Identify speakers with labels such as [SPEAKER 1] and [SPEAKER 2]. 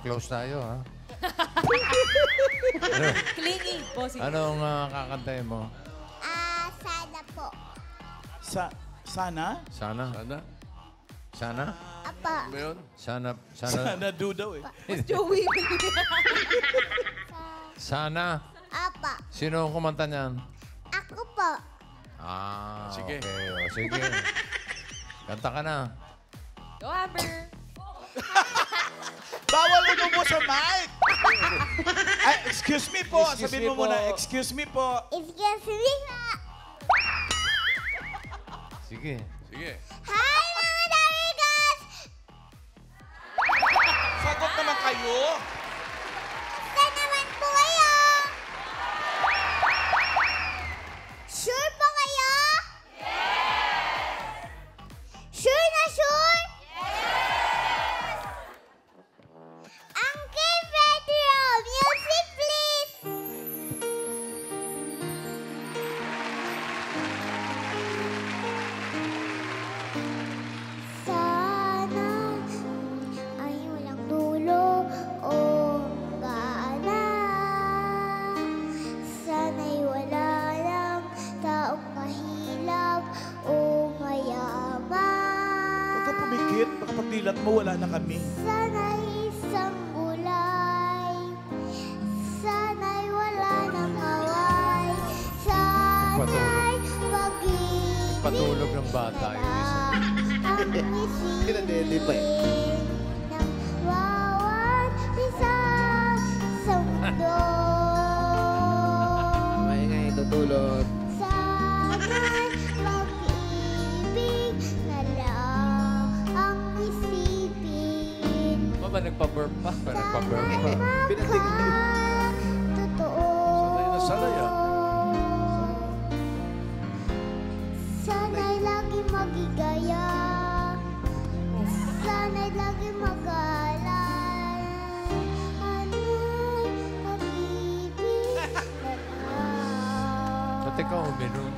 [SPEAKER 1] Close tayo, ha?
[SPEAKER 2] Clingy. Bossy.
[SPEAKER 1] Anong kakantayin mo?
[SPEAKER 3] Sana po.
[SPEAKER 4] Sana?
[SPEAKER 1] Sana?
[SPEAKER 5] Sana?
[SPEAKER 1] Sana?
[SPEAKER 3] Apa.
[SPEAKER 5] Ano yun?
[SPEAKER 1] Sana?
[SPEAKER 4] Sana do daw eh.
[SPEAKER 2] Joey.
[SPEAKER 1] Sana?
[SPEAKER 3] Apa.
[SPEAKER 1] Sino ang kumanta niyan?
[SPEAKER 3] Ako po.
[SPEAKER 5] Sige.
[SPEAKER 1] Okay. O, sige. Kanta ka na.
[SPEAKER 2] Go, Amber.
[SPEAKER 4] Bawal umubo sa mic! Ay, excuse me po.
[SPEAKER 5] Excuse
[SPEAKER 4] Sabihin
[SPEAKER 5] me
[SPEAKER 4] mo muna,
[SPEAKER 5] po.
[SPEAKER 4] excuse me po.
[SPEAKER 3] Excuse me po.
[SPEAKER 1] Sige.
[SPEAKER 5] Sige.
[SPEAKER 3] Hi, mga Darigas!
[SPEAKER 4] Sagot naman kayo.
[SPEAKER 3] Saan naman po kayo? Sure po kayo? Yes! Sure na sure? Yes! Uncle Pedro, music please! Sana ay walang dulo o gaana. Sana'y wala lang taong mahirap o mayaman.
[SPEAKER 4] Huwag ka pumikit. Baka pagdilat mo, wala na kami.
[SPEAKER 3] Sana'y isang gulay. Sana'y wala nang away. Sana'y pag-ibig
[SPEAKER 1] Patulog ng bata yung isa.
[SPEAKER 4] Kinadede pa eh.
[SPEAKER 3] Nang bawat isa sa mundo.
[SPEAKER 6] Maingay, tutulog.
[SPEAKER 3] Sana'y pag-ibig na lang ang isipin.
[SPEAKER 1] Ba nagpa-burp pa? Nagpa-burp pa.
[SPEAKER 3] Totoo.
[SPEAKER 5] Sanay na sanay, ah.
[SPEAKER 3] Sana'y lagi magigaya. Sana'y lagi mag-aalala. Ano'y pag-ibig na lang.
[SPEAKER 1] Ba't ikaw uminom?